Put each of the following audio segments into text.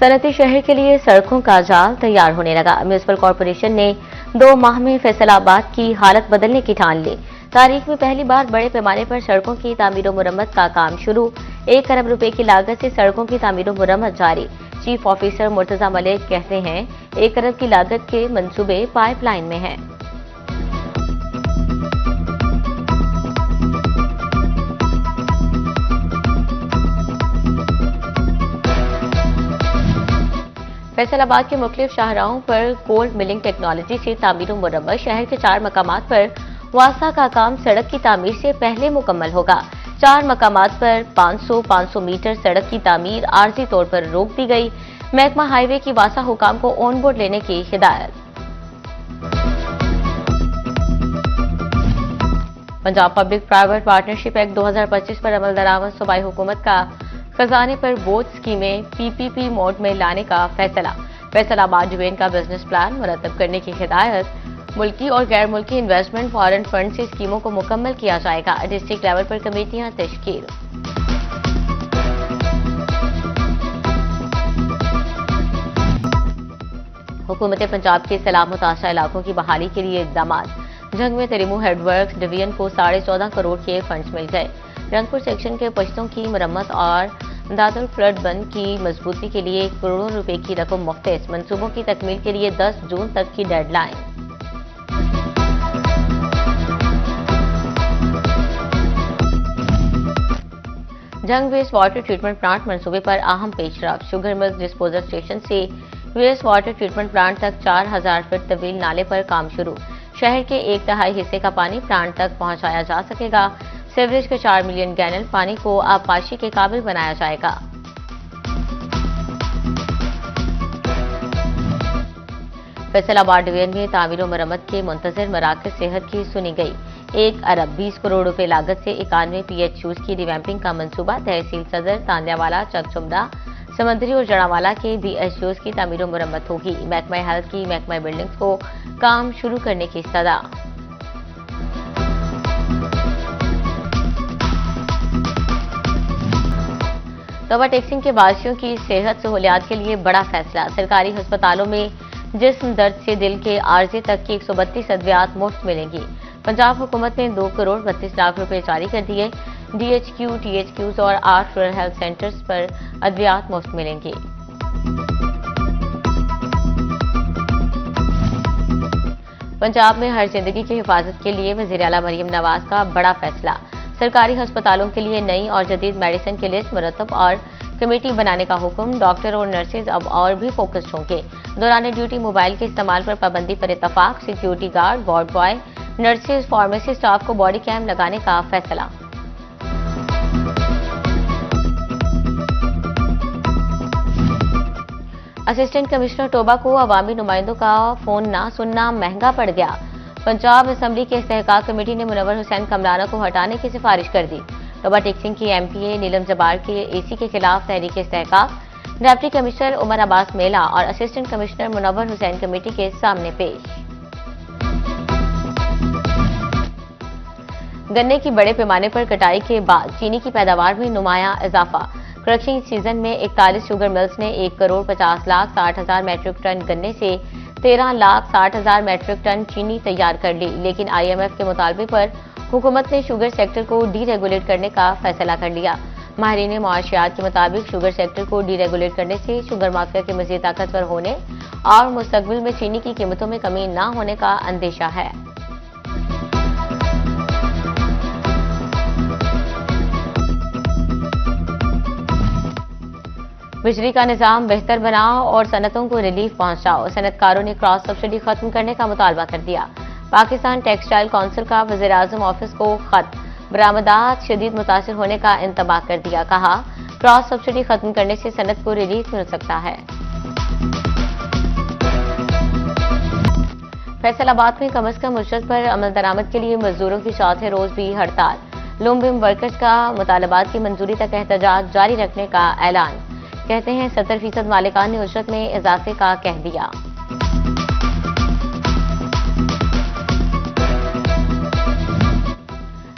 सनती शहर के लिए सड़कों का जाल तैयार होने लगा। म्यूनिसिपल कॉरपोरेशन ने 2 माह में फैसलाबाद की हालत बदलने की ठान ली। तारीख में पहली बार बड़े पैमाने पर सड़कों की तामीर और मुरम्मत का काम शुरू। 1 अरब रुपए की लागत से सड़कों की तामीर और मुरम्मत जारी। चीफ ऑफिसर मुर्तजा मलिक कहते हैं 1 अरब की लागत के मंसूबे पाइपलाइन में हैं। फैसलाबाद के मुख्तलिफ शाहराहों पर कोल्ड मिलिंग टेक्नोलॉजी से तामीर मुरम्मत। शहर के 4 मकामात पर वास्ता का काम सड़क की तामीर से पहले मुकम्मल होगा। 4 मकामात पर 500 मीटर सड़क की तामीर आर्जी तौर पर रोक दी गई। महकमा हाईवे की वासा हुकाम को ऑन बोर्ड लेने की हिदायत। Punjab public private partnership act 2025 पर अमल दरामद। सूबाई हुकूमत का खजाने पर बोझ स्कीमें पीपीपी मोड में लाने का फैसला। फैसलाबाद डिवीजन का बिजनेस प्लान मुरतब करने की हिदायत। मुल्की और गैर मुल्की इन्वेस्टमेंट फॉरेन फंड से स्कीमों को मुकम्मल किया जाएगा। डिस्ट्रिक्ट लेवल पर कमेटियां तश्कील। हुकूमत पंजाब के सैलाब मुतासर इलाकों की बहाली के लिए इकदाम। जंग में तरीमू हेडवर्क्स डिवीजन को 14.5 करोड़ के फंड्स मिल गए। रंगपुर सेक्शन के पश्तों की मरम्मत और दादर फ्लड बंद की मजबूती के लिए करोड़ों रुपए की रकम मुख्तस। मंसूबों की तकमील के लिए 10 जून तक की डेडलाइन। जंग वेस्ट वाटर ट्रीटमेंट प्लांट मंसूबे पर अहम पेशरफ। शुगर मिल्स डिस्पोजल स्टेशन से वेस्ट वाटर ट्रीटमेंट प्लांट तक 4000 फीट तवील नाले पर काम शुरू। शहर के 1/3 हिस्से का पानी प्लांट तक पहुंचाया जा सकेगा। सीवरेज के 4 मिलियन गैलन पानी को आबपाशी के काबिल बनाया जाएगा। फैसलाबाद डिवीजन में तामीर और मरम्मत के मुंतजर मराकज सेहत की सुनी गई। 1 अरब 20 करोड़ रुपए लागत से 91 PHUs की रिवैम्पिंग का मंसूबा। तहसील सदर, तांदियावाला, चकचुमरा, समंदरी और जड़ावाला के DHUs की तामीर और मरम्मत होगी। महकमा हेल्थ की महकमा बिल्डिंग्स को काम शुरू करने की सदा। तोबा टेक्सिंग के बाशियों की सेहत सहूलियात के लिए बड़ा फैसला। सरकारी अस्पतालों में जिस्म दर्द से दिल के आर्जे तक की 132 अद्वियात मुफ्त मिलेंगी। पंजाब हुकूमत ने 2 करोड़ 32 लाख रुपए जारी कर दिए। DHQ, THQs और 8 रूरल हेल्थ सेंटर्स पर अद्वियात मुफ्त मिलेंगी। पंजाब में हर जिंदगी की हिफाजत के लिए वज़ीर आला मरियम नवाज का बड़ा फैसला। सरकारी अस्पतालों के लिए नई और जदीद मेडिसिन की लिस्ट मुरतब और कमेटी बनाने का हुक्म। डॉक्टर और नर्सेज अब और भी फोकस्ड होंगे। दौरान ड्यूटी मोबाइल के इस्तेमाल पर पाबंदी पर इत्तफाक। Security guard, ward boy, nurses, pharmacy staff को बॉडी कैम लगाने का फैसला। असिस्टेंट कमिश्नर टोबा को अवामी नुमाइंदों का फोन ना सुनना महंगा पड़ गया। पंजाब असम्बली के इस्तेहकाक कमेटी ने मुनव्वर हुसैन कमराना को हटाने की सिफारिश कर दी। टोबा टेक्सिंग की MPA नीलम जबार के AC के खिलाफ तहरीक इस्तेहकाक। डिप्टी कमिश्नर उमर अब्बास मेला और assistant commissioner Munawar Hussain committee के सामने पेश। गन्ने की बड़े पैमाने पर कटाई के बाद चीनी की पैदावार में नुमाया इजाफा। क्रशिंग सीजन में 41 शुगर मिल्स ने 1 करोड़ 50 लाख 60 हजार मैट्रिक टन गन्ने से 13 लाख 60 हजार मैट्रिक टन चीनी तैयार कर ली। लेकिन IMF के मुतालबे पर हुकूमत ने शुगर सेक्टर को डीरेगुलेट करने का फैसला कर लिया। माहिरीन मुआशियात के मुताबिक शुगर सेक्टर को डीरेगुलेट करने से शुगर माफिया के मजीद ताकतवर होने और मुस्तकबिल में चीनी की कीमतों में कमी न होने का अंदेशा है। बिजली का निजाम बेहतर बनाओ और सनतों को रिलीफ पहुंचाओ। सनतकारों ने क्रॉस सब्सिडी खत्म करने का मुतालबा कर दिया। पाकिस्तान टेक्सटाइल काउंसिल का वज़ीर आज़म ऑफिस को खत। बरामदात शदीद मुतासिर होने का इंतबाह कर दिया। कहा क्रॉस सब्सिडी खत्म करने से सनत को रिलीफ मिल सकता है। फैसलाबाद में कम अज कम उजरत पर अमल दरामद के लिए मजदूरों की चौथे रोज भी हड़ताल। लुम्बिम वर्कर्स का मुतालबात की मंजूरी तक एहतजाज जारी रखने का ऐलान। कहते हैं 70% मालिकान ने उजरत में इजाफे का कह दिया।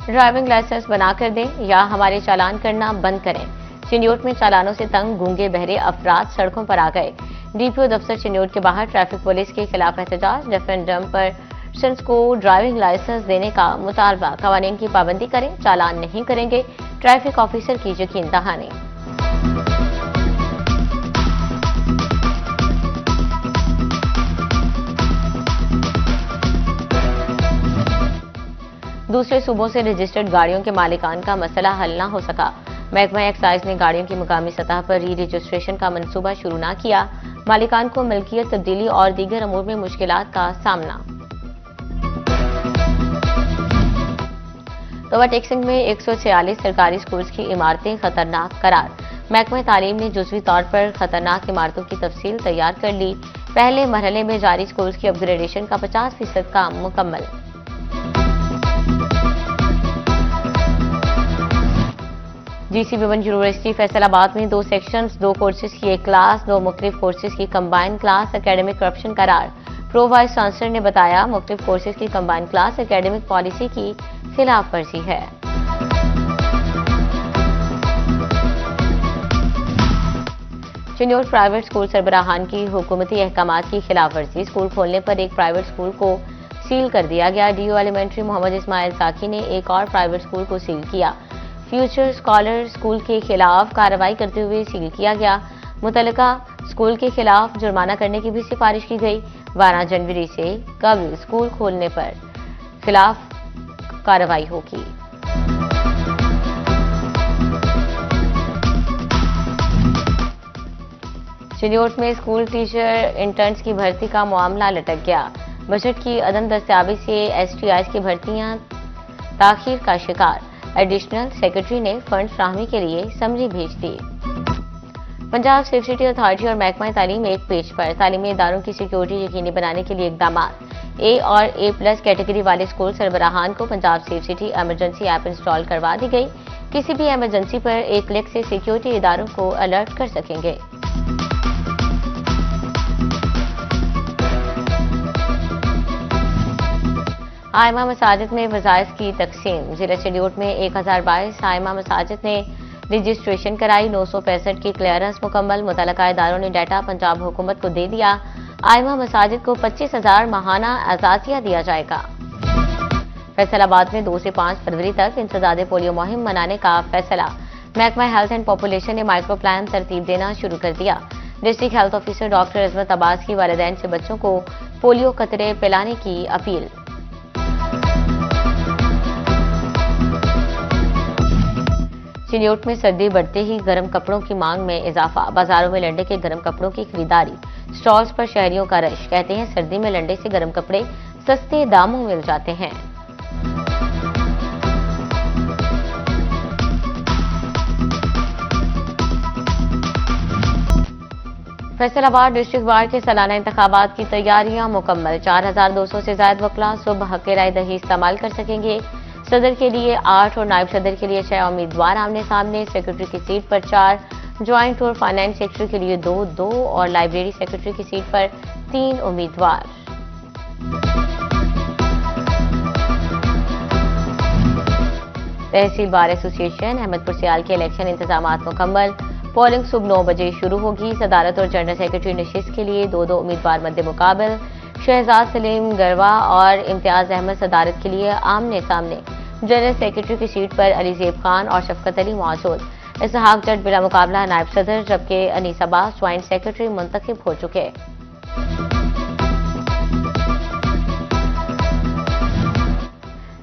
ड्राइविंग लाइसेंस बनाकर दें या हमारे चालान करना बंद करें। चिन्योट में चालानों से तंग गूंगे बहरे अफराद सड़कों पर आ गए। डीपीओ दफ्तर चिन्योट के बाहर ट्रैफिक पुलिस के खिलाफ एहतजाज। डेफ एंड डम्ब पर्सन्स को ड्राइविंग लाइसेंस देने का मुतालबा। कवानीन की पाबंदी करें, चालान नहीं करेंगे ट्रैफिक ऑफिसर की यकीन दहानी। दूसरे सूबों से रजिस्टर्ड गाड़ियों के मालिकान का मसला हल न हो सका। महकमा एक्साइज ने गाड़ियों की मुकामी सतह पर री रजिस्ट्रेशन का मंसूबा शुरू न किया। मालिकान को मिल्कियत तब्दीली और दीगर अमूर में मुश्किलात का सामना। तोबा टेक्सिंग में 146 सरकारी स्कूल्स की इमारतें खतरनाक करार। महकमा तालीम ने जुज़वी तौर पर खतरनाक इमारतों की तफसील तैयार कर ली। पहले मरहले में जारी स्कूल्स की अपग्रेडेशन का 50% काम मुकम्मल। जीसी विमेन यूनिवर्सिटी फैसलाबाद में 2 सेक्शंस, 2 कोर्सेज की एक क्लास, 2 मुख्तलिफ कोर्सेज की कंबाइंड क्लास, एकेडमिक करप्शन करार। प्रो वाइस चांसलर ने बताया मुख्तलिफ कोर्सेज की कंबाइंड क्लास एकेडमिक पॉलिसी की खिलाफ वर्जी है। चिन्योट प्राइवेट स्कूल सरबराहान की हुकूमती अहकामात की खिलाफ वर्जी। स्कूल खोलने पर एक प्राइवेट स्कूल को सील कर दिया गया। डीओ एलिमेंट्री मोहम्मद इस्माइल साकी ने एक और प्राइवेट स्कूल को सील किया। फ्यूचर स्कॉलर स्कूल के खिलाफ कार्रवाई करते हुए सील किया गया। मुतलका स्कूल के खिलाफ जुर्माना करने की भी सिफारिश की गई। 12 जनवरी से कबल स्कूल खोलने पर खिलाफ कार्रवाई होगी। चिन्योट में स्कूल टीचर इंटर्न्स की भर्ती का मामला लटक गया। बजट की अदम दस्तयाबी से एसटीआई की भर्तियां ताखीर का शिकार। एडिशनल सेक्रेटरी ने फंड फ्राहमी के लिए समरी भेज दी। पंजाब सेफ सिटी अथॉरिटी और महकमा तालीम एक पेज पर। तालीमी इदारों की सिक्योरिटी यकीनी बनाने के लिए इकदाम। ए और A+ कैटेगरी वाले स्कूल सरबराहान को Punjab safe city emergency app install करवा दी गई। किसी भी इमरजेंसी पर एक क्लिक से सिक्योरिटी इदारों को अलर्ट कर सकेंगे। आइमा मसाजिद में वज़ाइफ की तकसीम। जिला चिन्योट में 1022 आइमा मसाजिद ने रजिस्ट्रेशन कराई। 965 की क्लियरेंस मुकम्मल। मुतलका इदारों ने डाटा पंजाब हुकूमत को दे दिया। आइमा मसाजिद को 25,000 माहाना एजाजिया दिया जाएगा। फैसलाबाद में 2 से 5 फरवरी तक इंसदादे पोलियो मुहिम मनाने का फैसला। महकमा हेल्थ एंड पॉपुलेशन ने माइक्रो प्लान तरतीब देना शुरू कर दिया। डिस्ट्रिक्ट हेल्थ ऑफिसर डॉक्टर अजमत अब्बास की वालिदैन से बच्चों को पोलियो कतरे पिलाने की अपील। चिन्योट में सर्दी बढ़ते ही गर्म कपड़ों की मांग में इजाफा। बाजारों में लंडे के गर्म कपड़ों की खरीदारी। स्टॉल्स पर शहरियों का रश। कहते हैं सर्दी में लंडे से गर्म कपड़े सस्ते दामों में मिल जाते हैं। फैसलाबाद डिस्ट्रिक्ट बार के सालाना इंतखाबात की तैयारियां मुकम्मल। 4200 से ज्यादा वकला सुबह हक राय दही इस्तेमाल कर सकेंगे। सदर के लिए 8 और नायब सदर के लिए 6 उम्मीदवार आमने सामने। सेक्रेटरी की सीट पर 4, ज्वाइंट और फाइनेंस सेक्रेटरी के लिए 2 और लाइब्रेरी सेक्रेटरी की सीट पर 3 उम्मीदवार। तहसील बार एसोसिएशन अहमदपुर सियाल के इलेक्शन इंतजामात मुकम्मल। पोलिंग सुबह 9 बजे शुरू होगी। सदारत और जनरल सेक्रेटरी नशिस्त के लिए 2 उम्मीदवार मद्दे मुकाबल। शहजाद सलीम गरवा और इम्तियाज अहमद सदारत के लिए आमने सामने। जनरल सेक्रेटरी की सीट पर अली ज़ेब खान और शफकत अली मौजूद। इसहाक जट बिला मुकाबला नायब सदर, जबकि अनीस अब्बास ज्वाइंट सेक्रेटरी मुंतखब हो चुके।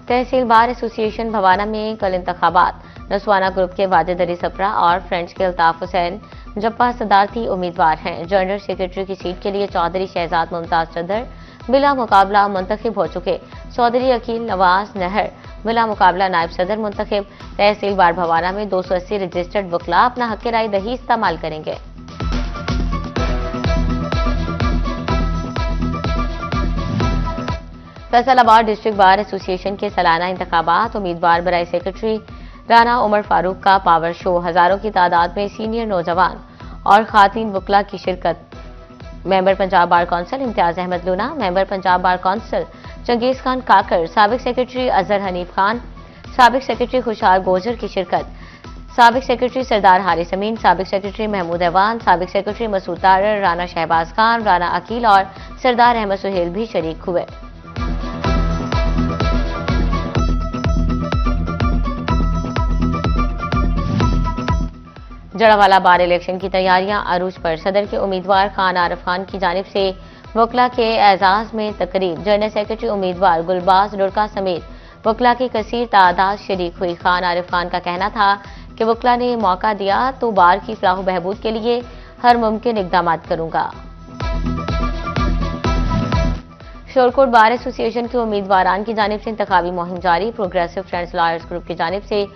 तहसील बार एसोसिएशन भवाना में कल इंतखाबात। नसवाना ग्रुप के वाजिद अली सप्रा और फ्रेंड्स के अल्ताफ हुसैन जप्पा सदारती उम्मीदवार हैं। जनरल सेक्रेटरी की सीट के लिए चौधरी शहजाद मुमताज सदर बिला मुकाबला मुंतखब हो चुके। चौधरी अकील नवाज नहर बिला मुकाबला नायब सदर मुंतखब। तहसील बार भवाना में 280 रजिस्टर्ड वकला अपना हक राय दही इस्तेमाल करेंगे। फैसलाबाद डिस्ट्रिक्ट बार एसोसिएशन के सालाना इंतखाबात। उम्मीदवार बराए सेक्रेटरी राना उमर फारूक का पावर शो। हजारों की तादाद में सीनियर नौजवान और खातीन वकला की शिरकत। Member Punjab bar council Imtiaz Ahmed Luna, member Punjab bar council Changez Khan Kakar, साबिक सेक्रेटरी अजहर हनीफ खान, साबिक सेक्रेटरी खुशहाल गोजर की शिरकत। साबिक सेक्रेटरी सरदार हारिस अमीन, साबिक सेक्रेटरी महमूद ऐवान, साबिक सेक्रेटरी मसूद तारर, राना शहबाज खान, राना अकील और सरदार अहमद सुहेल भी शरीक हुए। जड़ावाला बार इलेक्शन की तैयारियां अरूज पर। सदर के उम्मीदवार खान आरिफ खान की जानिब से वकला के एजाज में तकरीब। जनरल सेक्रेटरी उम्मीदवार गुलबाज डुरका समेत वकला की कसीर तादाद शरीक हुई। खान आरिफ खान का कहना था कि वकला ने मौका दिया तो बार की फलाह बहबूद के लिए हर मुमकिन इकदाम करूंगा। शोरकोट बार एसोसिएशन के उम्मीदवारान की जानिब से इंतखाबी मुहिम जारी। प्रोग्रेसिव फ्रेंड्स लॉयर्स ग्रुप की जानिब से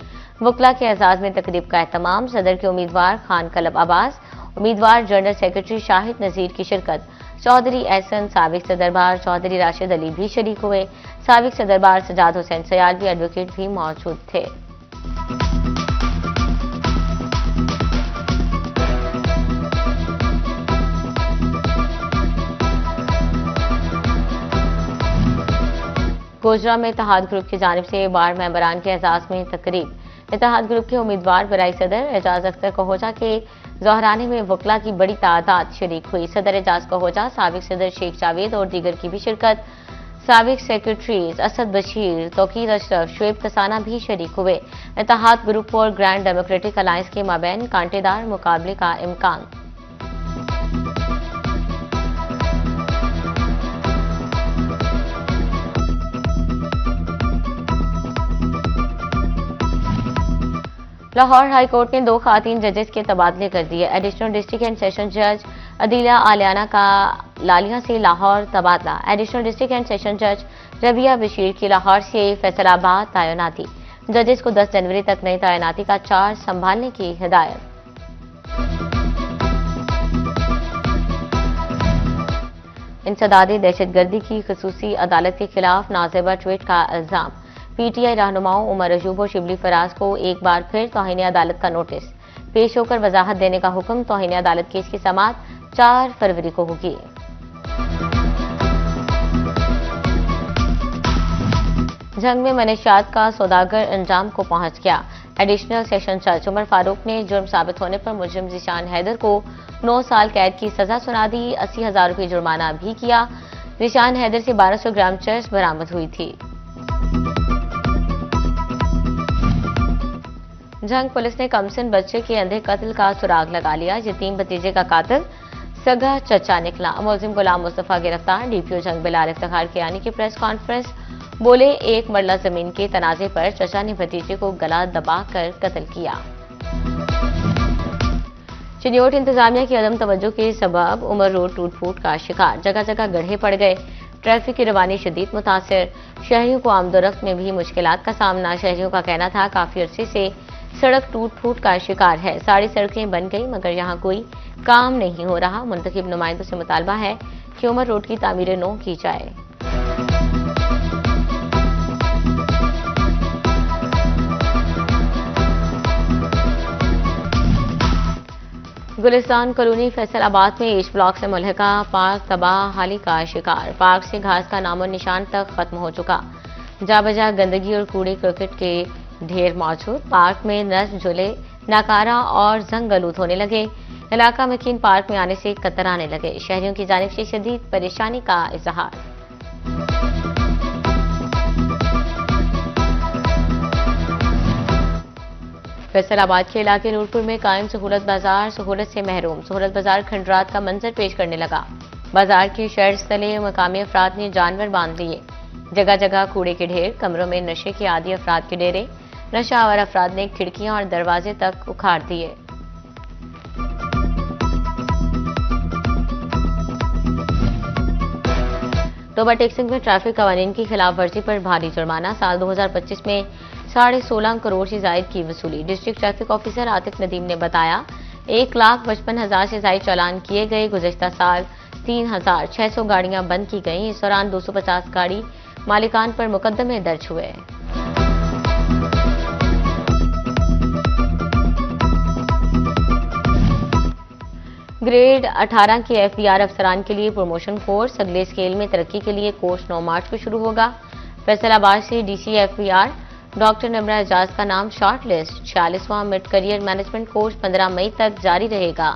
वकला के एजाज में तकरीब का एहतमाम। सदर के उम्मीदवार खान कलब अब्बास, उम्मीदवार जनरल सेक्रेटरी शाहिद नजीर की शिरकत। चौधरी एहसन, साबिक सदरबार चौधरी राशिद अली भी शरीक हुए। साबिक सदरबार सजाद हुसैन सयालवी एडवोकेट भी मौजूद थे। गोजरा में इत्तेहाद ग्रुप की जानिब से बार मेंबरान के एजाज में तकरीब। इत्तेहाद ग्रुप के उम्मीदवार बराई सदर एजाज अख्तर कहोजा के जहराने में वकला की बड़ी तादाद शरीक हुई। सदर एजाज कहोजा, साबिक सदर शेख जावेद और दीगर की भी शिरकत। साबिक सेक्रेटरीज असद बशीर, तौकीर अशरफ, शुएब कसाना भी शरीक हुए। इत्तेहाद ग्रुप और ग्रैंड डेमोक्रेटिक अलायंस के माबैन कांटेदार मुकाबले का इम्कान। लाहौर हाई कोर्ट ने 2 खातीन जजेस के तबादले कर दिए। एडिशनल डिस्ट्रिक्ट एंड सेशन जज अदीला आलियाना का लालिया से लाहौर तबादला। एडिशनल डिस्ट्रिक्ट एंड सेशन जज रबिया बशीर की लाहौर से फैसलाबाद तैनाती। जजेस को 10 जनवरी तक नई तैनाती का चार्ज संभालने की हिदायत। इंसदादी दहशतगर्दी की खसूसी अदालत के खिलाफ नाजेबा ट्वीट का इल्जाम। पीटीआई रहनुमाओं उमर अजूब और शिबली फराज को एक बार फिर तौहीन अदालत का नोटिस। पेश होकर वजाहत देने का हुक्म। तौहीन अदालत केस की समाअत 4 फरवरी को होगी। जंग में मनशियात का सौदागर अंजाम को पहुंच गया। एडिशनल सेशन जज उमर फारूक ने जुर्म साबित होने पर मुजरिम ज़ीशान हैदर को 9 साल कैद की सजा सुना दी। 80,000 रुपये जुर्माना भी किया। ज़ीशान हैदर से 1200 ग्राम चर्च बरामद हुई थी। जंग पुलिस ने कमसिन बच्चे के अंधे कत्ल का सुराग लगा लिया। यतीम भतीजे का कातिल सगा चचा निकला। मुलजिम गुलाम मुस्तफा गिरफ्तार। डीपीओ जंग बिलाल इफ्तिखार कियानी की प्रेस कॉन्फ्रेंस। बोले, 1 मरला जमीन के तनाजे पर चचा ने भतीजे को गला दबाकर कत्ल किया। चिन्योट इंतजामिया की अदम तवज्जो के सबब उमर रोड टूट फूट का शिकार। जगह जगह गड्ढे पड़ गए। ट्रैफिक की रवानी शदीद मुतासिर। शहरियों को आमदोरफ्त में भी मुश्किलात का सामना। शहरियों का कहना था काफी अरसे से सड़क टूट फूट का शिकार है। सारी सड़कें बन गई मगर यहाँ कोई काम नहीं हो रहा। मुंतखब नुमाइंदों से मुतालबा है कि उमर रोड की तामीर नौ की जाए। गुलिस्तान कॉलोनी फैसलाबाद में ईस्ट ब्लॉक से मुल्हिका पार्क तबाह हाली का शिकार। पार्क से घास का नामो निशान तक खत्म हो चुका। जा बजा गंदगी और कूड़े क्रिकेट के ढेर मौजूद। पार्क में नस्ब झूले नाकारा और जंग आलूद होने लगे। इलाका मकीन पार्क में आने से कतराने लगे। शहरियों की जानिब से शदीद परेशानी का इजहार। फैसलाबाद के इलाके नूरपुर में कायम सहूलत बाजार सहूलत से महरूम। सहूलत बाजार खंडरात का मंजर पेश करने लगा। बाजार के शेड्स तले मकामी अफराद ने जानवर बांध लिए। जगह जगह कूड़े के ढेर। कमरों में नशे के आदी अफराद के डेरे। नशा आवर अफराद ने खिड़कियां और दरवाजे तक उखाड़ दिए। टोबा टेक्सिंग में ट्रैफिक कवानीन की खिलाफ वर्जी पर भारी जुर्माना। साल 2025 में 16.5 करोड़ से जायद की वसूली। District traffic officer Atif Nadeem ने बताया 1,55,000 से जायद चालान किए गए। गुज़श्ता साल 3,600 गाड़ियां बंद की गईं। इस दौरान 250 गाड़ी मालिकान पर मुकदमे दर्ज हुए। ग्रेड 18 के एफबीआर अफसरान के लिए प्रमोशन कोर्स। अगले स्केल में तरक्की के लिए कोर्स 9 मार्च को शुरू होगा। फैसलाबाद से DC FBR doctor Nimra Ejaz का नाम शॉर्ट लिस्ट। 46वां मिड करियर मैनेजमेंट कोर्स 15 मई तक जारी रहेगा।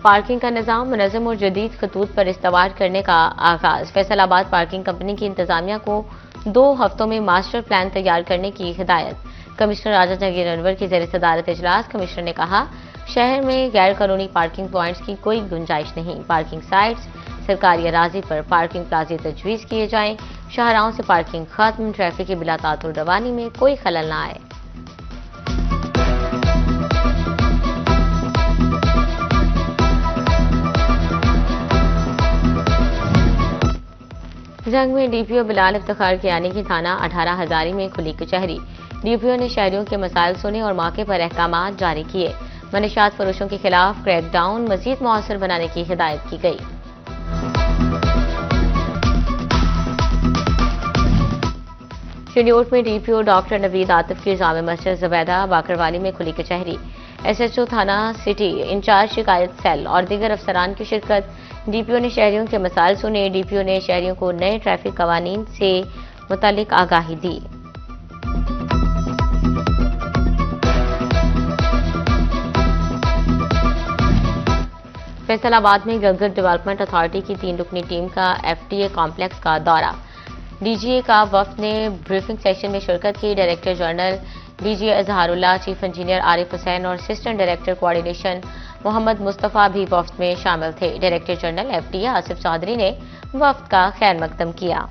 पार्किंग का निजाम मुनज़्ज़म और जदीद खतूत पर इस्तवार करने का आगाज। फैसलाबाद पार्किंग कंपनी की इंतजामिया को 2 हफ्तों में मास्टर प्लान तैयार करने की हिदायत। कमिश्नर राजा जहांगीर अनवर की ज़ेर सदारत इजलास कमिश्नर ने कहा, शहर में गैर कानूनी पार्किंग प्वाइंट्स की कोई गुंजाइश नहीं। पार्किंग साइट्स, सरकारी अराजी पर पार्किंग प्लाजे तजवीज़ किए जाएं। शाहराहों से पार्किंग खत्म, ट्रैफिक की बिला तातुल रवानी में कोई खलल न आए। जंग में डीपीओ बिलाल इफ्तिखार कियानी की थाना 18 हजारी में खुली कचहरी। डीपीओ ने शहरियों के मसाइल सुने और मौके पर अहकामात जारी किए। मनशियात फरोशों के खिलाफ क्रैकडाउन मजीद मौसर बनाने की हिदायत की गई। शनियोट में डीपीओ डॉक्टर नवीद आतिफ की जामे मस्जिद ज़ुबैदा बाकरवाली में खुली कचहरी। एसएचओ थाना सिटी, इंचार्ज शिकायत सेल और दीगर अफसरान की शिरकत। डीपीओ ने शहरियों के मसाइल सुने। डीपीओ ने शहरियों को नए ट्रैफिक कवानीन से मुतालिक आगाही दी। फैसलाबाद में गलगत डेवलपमेंट अथॉरिटी की 3 रुकनी टीम का एफडीए कॉम्प्लेक्स का दौरा। डीजीए का वफ्द ने ब्रीफिंग सेशन में शिरकत की। Director general DGA Azharullah, chief engineer Arif Hussain और assistant director coordination Mohammad Mustafa भी वफ्द में शामिल थे। Director general FDA Asif Chaudhry ने वफ्द का खैर मकदम किया।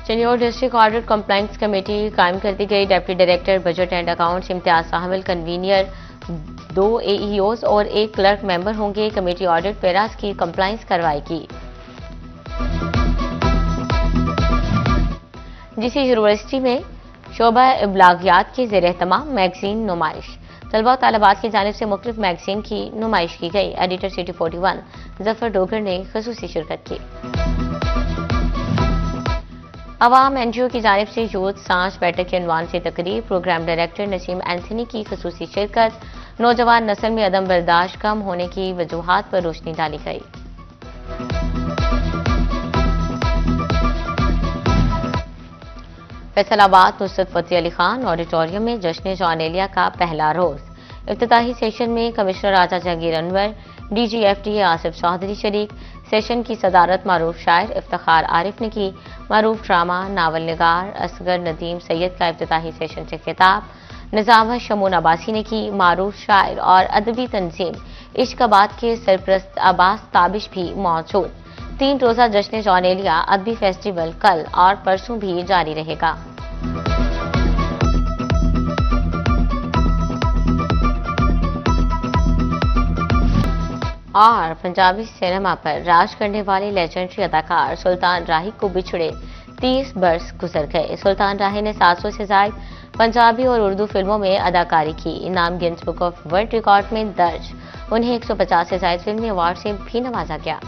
Chiniot district audit compliance committee कायम कर दी गई। Deputy director budget and accounts Imtiaz शामिल, कन्वीनियर, 2 एईओज और 1 क्लर्क मेंबर होंगे। कमेटी ऑडिट पैरास की कंप्लायंस करवाएगी। जिस यूनिवर्सिटी में शोबा इब्लागियात की ज़ेर एहतमाम मैगजीन नुमाइश। तलबा तालिबात की जानिब से मुख्तलिफ मैगजीन की नुमाइश की गई। एडिटर सिटी 41 जफर डोगर ने खसूसी शिरकत की। अवाम एनजीओ की जानिब से यूथ सांस बैठक के अनवान से तकरीर। प्रोग्राम डायरेक्टर नसीम एंथनी की खसूसी शिरकत। नौजवान नस्ल में अदम बर्दाश्त कम होने की वजूहात पर रोशनी डाली गई। फैसलाबाद नुसरत फतेह अली खान ऑडिटोरियम में जश्न जौनेलिया का पहला रोज। इफ्तिताही सेशन में कमिश्नर राजा जहांगीर अनवर, डीजीएफडीए आसिफ चौधरी शरीक। सेशन की सदारत मारूफ शायर इफ्तिखार आरिफ ने की। मारूफ ड्रामा नावल निगार असगर नदीम सैयद का इफ्तिताही सेशन से खिताब निजाम शमून अब्बासी ने की। मारूफ शायर और अदबी तंजीम इश्काबाद के सरप्रस्त अब्बास ताबिश भी मौजूद। 3 रोजा जश्न जौनेलिया अदबी फेस्टिवल कल और परसों भी जारी रहेगा। और पंजाबी सिनेमा पर राज करने वाले लेजेंडरी अदाकार सुल्तान राही को बिछड़े 30 बरस गुजर गए। सुल्तान राही ने 700 से ज्यादा पंजाबी और उर्दू फिल्मों में अदाकारी की। इनाम Guinness book of world record में दर्ज। उन्हें 150 से ज्यादा फिल्मी अवार्ड से भी नवाजा गया।